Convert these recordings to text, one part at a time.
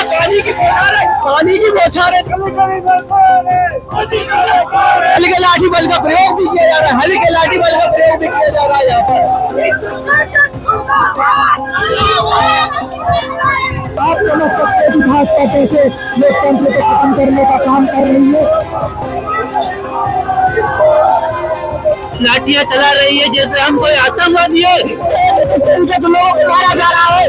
पानी की बौछारें हल्के लाठी बल का प्रयोग भी किया जा रहा है, हल्के लाठी बल का प्रयोग भी किया जा रहा है यहाँ पर। आप समझ सकते हैं कि भाजपा कैसे लोकतंत्र को खत्म करने का काम कर रही है। लाठियां चला रही है जैसे हम कोई आतंकवादी है। किस तरीके से लोगों को मारा जा रहा है,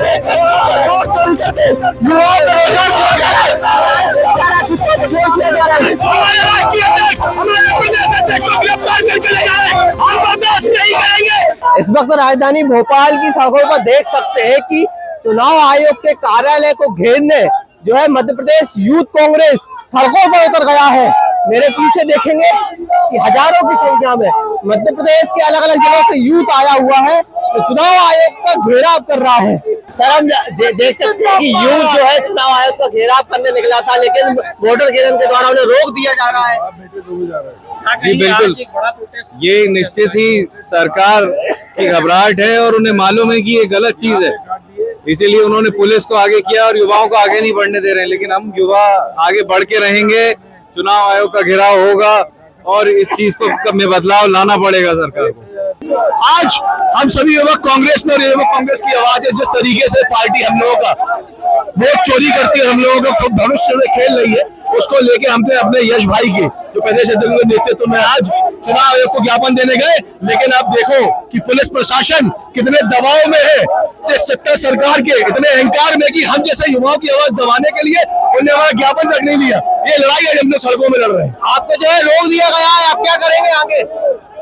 हमारे राष्ट्रीय अध्यक्ष हमारे प्रदेश अध्यक्ष को गिरफ्तार करके ले जाए, हम बर्दाश्त नहीं करेंगे। इस वक्त राजधानी भोपाल की सड़कों पर देख सकते हैं कि चुनाव आयोग के कार्यालय को घेरने जो है मध्य प्रदेश यूथ कांग्रेस सड़कों पर उतर गया है। मेरे पीछे देखेंगे कि हजारों की संख्या में मध्य प्रदेश के अलग अलग जिलों से यूथ आया हुआ है तो चुनाव आयोग का घेराव कर रहा है। सर हम देख सकते हैं कि यूथ जो है चुनाव आयोग का घेराव करने निकला था, लेकिन वोटर गिरन के द्वारा उन्हें रोक दिया जा रहा है। जी बिल्कुल, ये निश्चित ही सरकार की घबराहट है और उन्हें मालूम है कि ये गलत चीज है, इसीलिए उन्होंने पुलिस को आगे किया और युवाओं को आगे नहीं बढ़ने दे रहे हैं। लेकिन हम युवा आगे बढ़ के रहेंगे, चुनाव आयोग का घेराव होगा और इस चीज को में बदलाव लाना पड़ेगा सरकार को। आज हम सभी युवक कांग्रेस में और युवक कांग्रेस की आवाज है, जिस तरीके से पार्टी हम लोगों का वोट चोरी करती है, हम लोगों का भविष्य में खेल रही है, उसको लेके हमने अपने यश भाई के जो प्रदेश अध्यक्ष के नेतृत्व में आज चुनाव आयोग को ज्ञापन देने गए। लेकिन आप देखो कि पुलिस प्रशासन कितने दबाव में है, सत्ता सरकार के इतने अहंकार में कि हम जैसे युवाओं की आवाज दबाने के लिए उन्हें हमारा ज्ञापन तक नहीं लिया। ये लड़ाई आज हम लोग सड़कों में लड़ रहे हैं। आपको जो है रोक दिया गया है, आप क्या करेंगे आगे?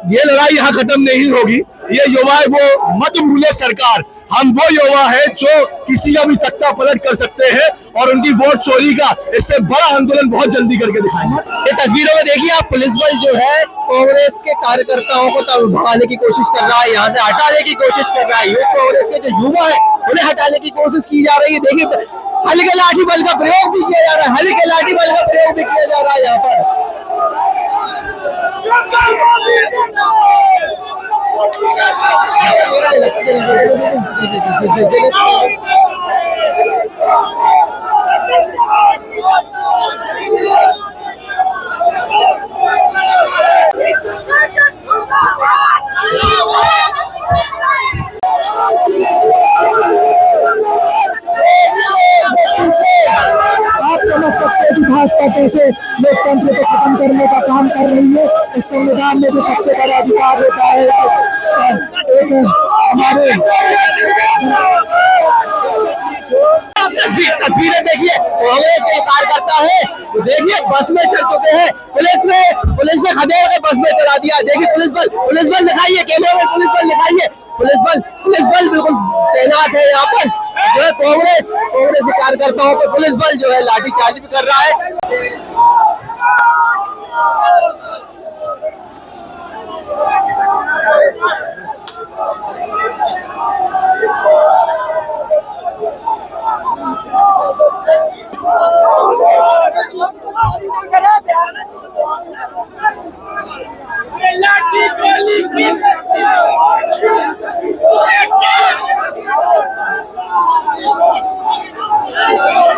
ये लड़ाई यहाँ खत्म नहीं होगी। ये युवा है वो मत भूले सरकार, हम वो युवा है जो किसी का भी तख्ता पलट कर सकते हैं और उनकी वोट चोरी का इससे बड़ा आंदोलन बहुत जल्दी करके दिखाएंगे। ये तस्वीरों में देखिए आप, पुलिस बल जो है कांग्रेस के कार्यकर्ताओं को तब भगाने की कोशिश कर रहा है, यहाँ से हटाने की कोशिश कर रहा है। यूथ कांग्रेस के जो युवा है उन्हें हटाने की कोशिश की जा रही है। देखिए हल्के लाठी बल का प्रयोग भी किया जा रहा है, हल्के लाठी बल का प्रयोग भी किया जा रहा है यहाँ पर। आप समझ सकते हैं कि भाजपा कैसे लोकतंत्र को खत्म करने का काम कर रही है। इस संविधान में जो सबसे बड़ा अधिकार होता है एक हमारे तस्वीरें देखिए, कांग्रेस के कार्यकर्ता है तो देखिए बस में चढ़ चुके हैं, पुलिस ने खदेड़ के बस में चढ़ा दिया। देखिए पुलिस बल दिखाइए, कैमरे में पुलिस बल दिखाइए, पुलिस बल बिल्कुल तैनात है यहाँ पर। जो है कांग्रेस के कार्यकर्ताओं पर पुलिस बल जो है लाठीचार्ज भी कर रहा है।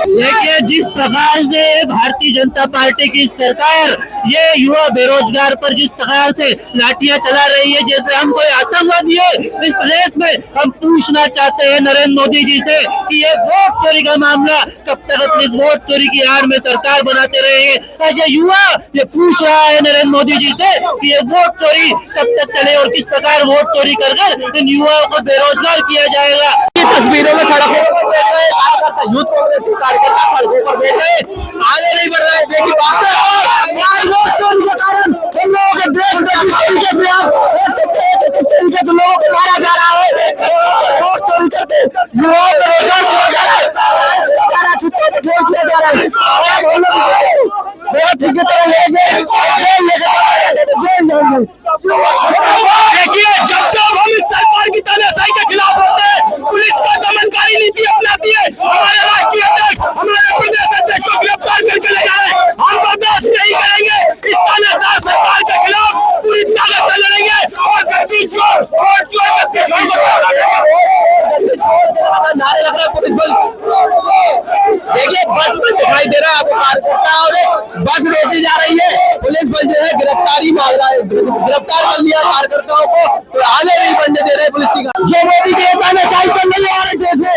देखिए जिस प्रकार से भारतीय जनता पार्टी की सरकार ये युवा बेरोजगार पर जिस प्रकार से लाठियां चला रही है जैसे हम कोई आतंकवादी है। इस प्रदेश में हम पूछना चाहते हैं नरेंद्र मोदी जी से कि ये वोट चोरी का मामला कब तक अपनी वोट चोरी की आड़ में सरकार बनाते रहेंगे। आज ये युवा ये पूछ रहा है नरेंद्र मोदी जी से कि ये वोट चोरी कब तक चले और किस प्रकार वोट चोरी कर इन युवाओं को बेरोजगार किया जाएगा। तस्वीरों में सड़कों पर बैठ गए कार्यकर्ता, यूथ कांग्रेस के कार्यकर्ता सड़कों पर बैठ गए, आगे नहीं बढ़ रहे। देखिए वोट चोरी के कारण हम लोगों के देश में किस तरीके से लोगों को मारा जा रहा है, वोट चोरी करके युवाओं को रोजगार किया जा रहा है, किया जा रहा है। बहुत तरह देखिए जब हम इस सरकार की तानाशाही के खिलाफ होते हैं, पुलिस का दमनकारी नीति अपनाती है, हमारे राष्ट्रीय अध्यक्ष हमारे प्रदेश अध्यक्ष को गिरफ्तार करके ले जाए, हम बर्दाश्त नहीं करेंगे। इस तानाशाह सरकार के खिलाफ पूरी ताकत से लड़ेंगे और गद्दी छोड़ नारे लग रहा है पुलिस बल। देखिए बस में दिखाई दे रहा है आपको कार्यकर्ता और बस रोकी जा रही है। पुलिस बल जो है गिरफ्तारी मांग रहा है, गिरफ्तार कर लिया कार्यकर्ताओं को, तो आगे नहीं बढ़ने दे रहे पुलिस की। जो मोदी की तानाशाही चल रही है हमारे देश में,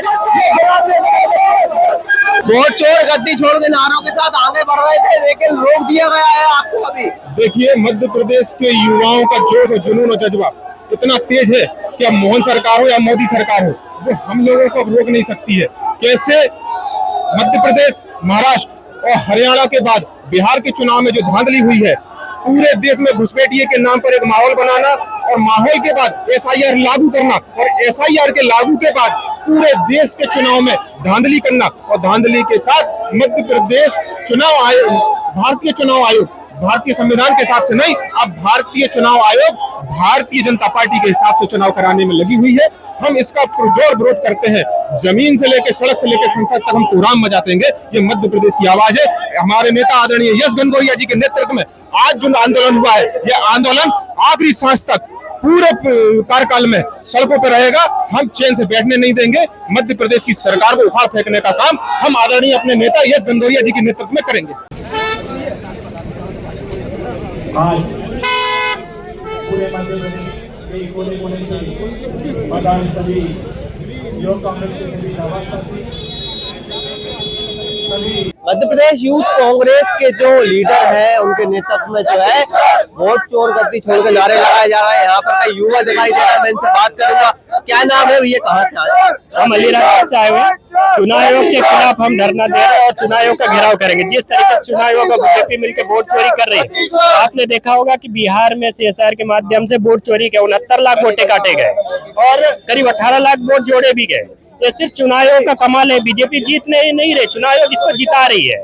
वोट चोर गद्दी छोड़ के नारों के साथ आगे बढ़ रहे थे, लेकिन रोक दिया गया है आपको अभी। देखिए, मध्य प्रदेश के युवाओं का जोश और जुनून और जज्बा इतना तेज है कि अब मोहन सरकार हो या मोदी सरकार हो, वो हम लोगों को रोक नहीं सकती है। कैसे मध्य प्रदेश, महाराष्ट्र और हरियाणा के बाद बिहार के चुनाव में जो धांधली हुई है, पूरे देश में घुसपैठिए के नाम पर एक माहौल बनाना और माहौल के बाद एसआईआर लागू करना और एसआईआर के लागू के बाद पूरे देश के चुनाव में धांधली करना और धांधली के साथ मध्य प्रदेश चुनाव आयोग, भारतीय चुनाव आयोग भारतीय संविधान के हिसाब से नहीं, अब भारतीय चुनाव आयोग भारतीय जनता पार्टी के हिसाब से चुनाव कराने में लगी हुई है। हम इसका पुरजोर विरोध करते हैं। जमीन से लेकर सड़क से लेकर संसद तक हम कोराम बजातेंगे। ये मध्य प्रदेश की आवाज है। हमारे नेता आदरणीय यश गनगोरिया जी के नेतृत्व में आज जो आंदोलन हुआ है, यह आंदोलन आखिरी सांस तक पूरे कार्यकाल में सड़कों पर रहेगा। हम चैन से बैठने नहीं देंगे। मध्य प्रदेश की सरकार को उखाड़ फेंकने का काम हम आदरणीय अपने नेता यश गनगोरिया जी के नेतृत्व में करेंगे। आज पूरे मध्य प्रदेश के कोने-कोने से मैदान सभी युवक कांग्रेस के सभी सभापति, सभी मध्य प्रदेश यूथ कांग्रेस के जो लीडर है, उनके नेतृत्व में जो है वोट चोर गद्दी छोड़ के नारे लगाए जा रहे हैं। यहाँ पर कई युवा दिखाई दे रहा है, मैं इनसे बात करूंगा। क्या नाम है, ये कहाँ से आए? हम अलीराजपुर से आए हुए हैं। चुनाव आयोग के खिलाफ हम धरना दे रहे हैं और चुनाव आयोग का घेराव करेंगे। जिस तरीके से चुनाव आयोग और बीजेपी मिलकर वोट चोरी कर रही है, आपने देखा होगा कि बिहार में सीएसआर के माध्यम से वोट चोरी के 69 लाख वोटे काटे गए और करीब 18 लाख वोट जोड़े भी गए। ये सिर्फ चुनाव आयोग का कमाल है। बीजेपी जीतने नहीं रही, चुनाव आयोग इसको जिता रही है।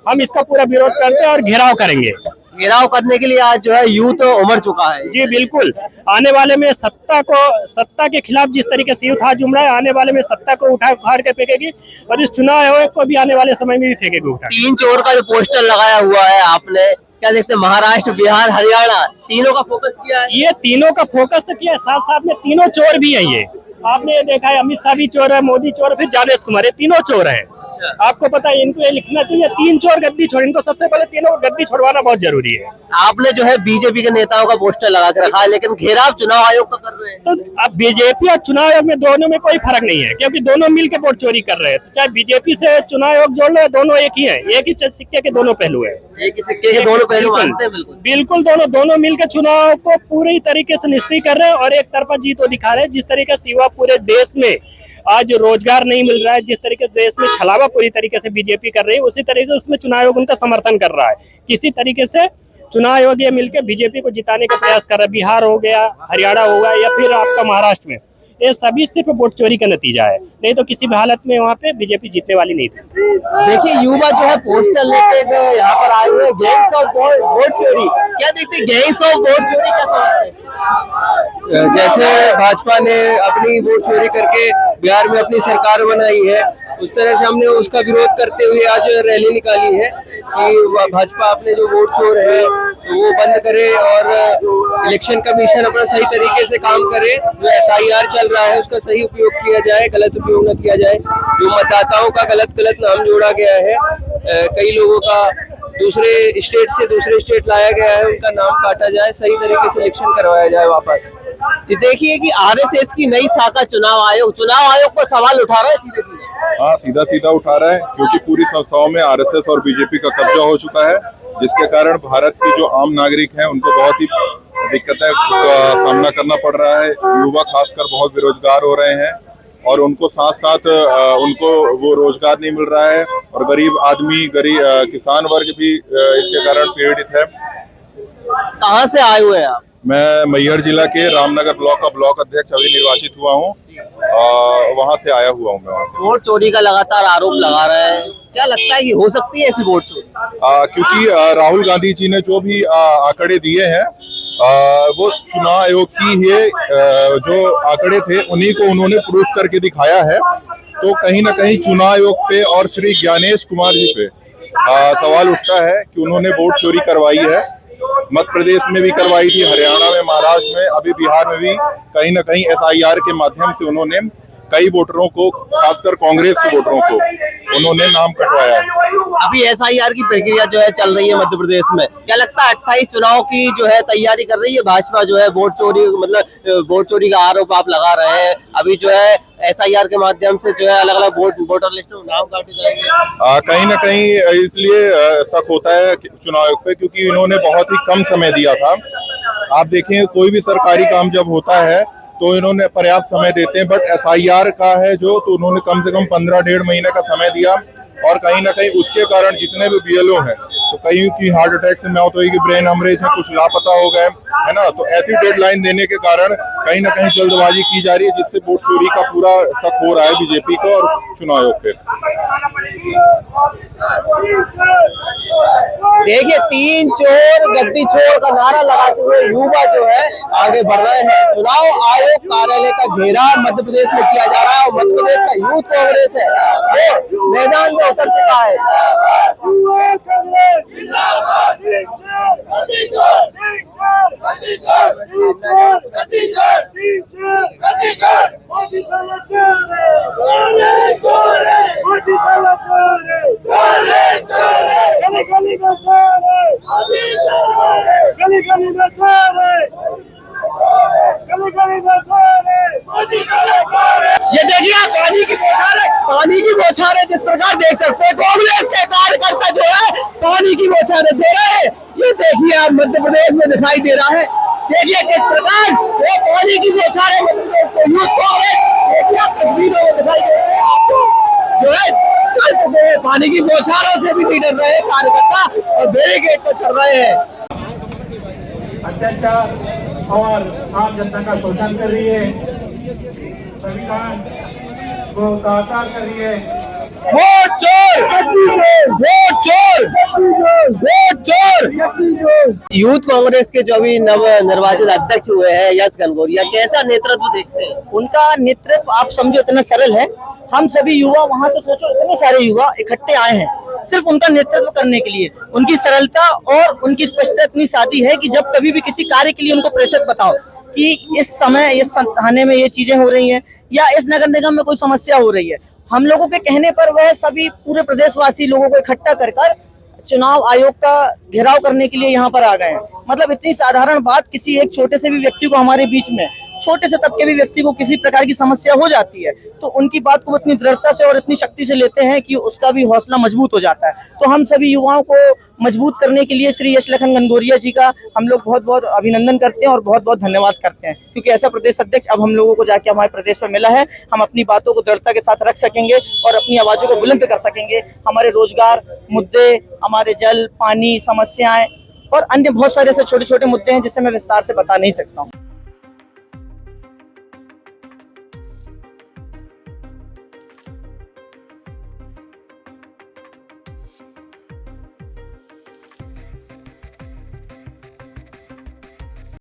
हम इसका पूरा विरोध करते हैं और घेराव करेंगे। घेराव करने के लिए आज जो है यूथ उमड़ चुका है। जी बिल्कुल, आने वाले में सत्ता के खिलाफ जिस तरीके से यूथ हाथ जुम रहा है, आने वाले में सत्ता को उखाड़ के फेंकेगी और इस चुनाव आयोग को भी आने वाले समय में भी फेंकेगी उठा। 3 चोर का जो पोस्टर लगाया हुआ है, आपने क्या देखते हैं, महाराष्ट्र, बिहार, हरियाणा, तीनों का फोकस किया है। ये तीनों का फोकस तो किया, साथ साथ में तीनों चोर भी है। ये आपने ये देखा है, अमित शाह भी चोर है, मोदी चोर है, फिर जावेद कुमार, ये तीनों चोर है। आपको पता है, इनको ये लिखना चाहिए 3 चोर गद्दी छोड़। इनको सबसे पहले तीनों को गद्दी छोड़वाना बहुत जरूरी है। आपने जो है बीजेपी के नेताओं का पोस्टर लगा के रखा है, लेकिन घेराव चुनाव आयोग का कर रहे हैं। तो अब बीजेपी और चुनाव आयोग में दोनों में कोई फर्क नहीं है, क्योंकि दोनों मिलकर वोट चोरी कर रहे हैं। तो चाहे बीजेपी से चुनाव आयोग जोड़ लो, दोनों एक ही है, एक ही सिक्के के दोनों पहलू है। एक ही सिक्के के दोनों पहलू मानते हैं। बिल्कुल दोनों मिलकर चुनाव को पूरी तरीके से निष्क्रिय कर रहे हैं और एक तरफा जीत वो दिखा रहे हैं। जिस तरीके से युवा पूरे देश में आज रोजगार नहीं मिल रहा है, जिस तरीके से देश में छलावा पूरी तरीके से बीजेपी कर रही है, उसी तरीके से उसमें चुनाव आयोग उनका समर्थन कर रहा है। किसी तरीके से चुनाव आयोग ये मिलकर बीजेपी को जिताने का प्रयास कर रहा है। बिहार हो गया, हरियाणा होगा या फिर आपका महाराष्ट्र में, ये सभी सिर्फ वोट चोरी का नतीजा है। नहीं तो किसी भी हालत में वहाँ पे बीजेपी जीतने वाली नहीं थी। देखिए, युवा जो है पोस्टर लेके यहाँ पर आए हुए, गैंग्स ऑफ वोट चोरी। क्या देखते हैं, गैंग्स ऑफ वोट चोरी क्या समझते हैं? जैसे भाजपा ने अपनी वोट चोरी करके बिहार में अपनी सरकार बनाई है, उस तरह से हमने उसका विरोध करते हुए आज रैली निकाली है कि भाजपा अपने जो वोट चोर है तो वो बंद करे और इलेक्शन कमीशन अपना सही तरीके से काम करे। जो एसआईआर चल रहा है उसका सही उपयोग किया जाए, गलत उपयोग न किया जाए। जो मतदाताओं का गलत नाम जोड़ा गया है, कई लोगों का दूसरे स्टेट से दूसरे स्टेट लाया गया है, उनका नाम काटा जाए, सही तरीके से इलेक्शन करवाया जाए वापस। देखिए कि आरएसएस की नई शाखा चुनाव आयोग पर सवाल उठा रहा है सीधे। हाँ, सीधा उठा रहा है, क्योंकि पूरी संस्थाओं में आरएसएस और बीजेपी का कब्जा हो चुका है, जिसके कारण भारत के जो आम नागरिक हैं उनको बहुत ही दिक्कतें का सामना करना पड़ रहा है। युवा खासकर बहुत बेरोजगार हो रहे हैं और उनको साथ उनको वो रोजगार नहीं मिल रहा है और गरीब आदमी, किसान वर्ग भी इसके कारण पीड़ित है। कहाँ से आए हुए हैं आप? मैं मैहर जिला के रामनगर ब्लॉक का ब्लॉक अध्यक्ष अभी निर्वाचित हुआ हूँ, वहाँ से आया हुआ हूँ मैं। वोट चोरी का लगातार आरोप लगा रहे हैं, क्या लगता है कि हो सकती है ऐसी वोट चोरी? क्योंकि राहुल गांधी जी ने जो भी आंकड़े दिए हैं, वो चुनाव आयोग की ही जो आंकड़े थे उन्हीं को उन्होंने प्रूफ करके दिखाया है। तो कहीं ना कहीं चुनाव आयोग पे और श्री ज्ञानेश कुमार जी पे सवाल उठता है कि उन्होंने वोट चोरी करवाई है। मध्य प्रदेश में भी करवाई थी, हरियाणा में, महाराष्ट्र में, अभी बिहार में भी कहीं ना कहीं एसआईआर के माध्यम से उन्होंने कई वोटरों को, खासकर कांग्रेस के वोटरों को उन्होंने नाम कटवाया है। अभी SIR की प्रक्रिया जो है चल रही है मध्य प्रदेश में, क्या लगता है 28 चुनाव की जो है तैयारी कर रही है भाजपा, जो है वोट चोरी, मतलब वोट चोरी का आरोप आप लगा रहे हैं, अभी जो है SIR के माध्यम से जो है अलग अलग वोटर लिस्ट में नाम काटे जाएंगे? कहीं ना कहीं इसलिए शक होता है चुनाव आयोग पे, क्योंकि इन्होंने बहुत ही कम समय दिया था। आप देखें कोई भी सरकारी काम जब होता है तो इन्होंने पर्याप्त समय देते हैं, बट SIR का है जो, तो उन्होंने कम से कम 15-1.5 महीने का समय दिया, और कहीं ना कहीं उसके कारण जितने भी BLO हैं, तो कई की हार्ट अटैक से मौत हुई, कि ब्रेन हेमरेज से कुछ लापता हो गए, है ना। तो ऐसी डेडलाइन देने के कारण कहीं ना कहीं जल्दबाजी की जा रही है, जिससे वोट चोरी का पूरा शक हो रहा है बीजेपी को और चुनाव आयोग पे। देखिए, 3 चोर गद्दी छोड़ का नारा लगाते हुए युवा जो है आगे बढ़ रहे हैं। चुनाव आयोग कार्यालय का घेराव मध्य प्रदेश में किया जा रहा है, और मध्य प्रदेश का यूथ कांग्रेस है वो मैदान में उतर चुका है। ये देखिए आप पानी की बौछारें जिस प्रकार देख सकते हैं, कांग्रेस के कार्यकर्ता जो है पानी की बौछारें से रहे हैं। ये देखिए आप मध्य प्रदेश में दिखाई दे रहा है, देखिए किस प्रकार वो पानी की बौछारें मध्य प्रदेश को यूथ कांग्रेस, देखिए आप तस्वीरों में दिखाई दे रहे हैं आपको, जो है चल चुके हैं, पानी की बौछारों से भी नहीं डर रहे हैं कार्यकर्ता और बैरिकेड पर चढ़ रहे हैं। अत्याचार और आम जनता का शोषण कर रही है, संविधान को साकार कर रही है। वोट चोर, वोट चोर, वोट चोर। यूथ कांग्रेस के जो अभी नव निर्वाचित अध्यक्ष हुए हैं यश घनघोरिया, कैसा नेतृत्व देखते हैं? उनका नेतृत्व आप समझो इतना सरल है, हम सभी युवा वहां से सोचो इतने सारे युवा इकट्ठे आए हैं सिर्फ उनका नेतृत्व करने के लिए। उनकी सरलता और उनकी स्पष्टता इतनी सादी है कि जब कभी भी किसी कार्य के लिए उनको प्रेषित बताओ कि इस समय इस थाने में ये चीजें हो रही हैं या इस नगर निगम में कोई समस्या हो रही है, हम लोगों के कहने पर वह सभी पूरे प्रदेशवासी लोगों को इकट्ठा कर चुनाव आयोग का घेराव करने के लिए यहाँ पर आ गए हैं। मतलब इतनी साधारण बात, किसी एक छोटे से भी व्यक्ति को, हमारे बीच में छोटे से तबके भी व्यक्ति को किसी प्रकार की समस्या हो जाती है तो उनकी बात को इतनी दृढ़ता से और इतनी शक्ति से लेते हैं कि उसका भी हौसला मजबूत हो जाता है। तो हम सभी युवाओं को मजबूत करने के लिए श्री यश लखन घनघोरिया जी का हम लोग बहुत बहुत अभिनंदन करते हैं और बहुत बहुत धन्यवाद करते हैं, क्योंकि ऐसा प्रदेश अध्यक्ष अब हम लोगों को जाके हमारे प्रदेश पर मिला है। हम अपनी बातों को दृढ़ता के साथ रख सकेंगे और अपनी आवाजों को बुलंद कर सकेंगे। हमारे रोजगार मुद्दे, हमारे जल पानी समस्याएं और अन्य बहुत सारे ऐसे छोटे छोटे मुद्दे हैं जिसे मैं विस्तार से बता नहीं सकता हूँ।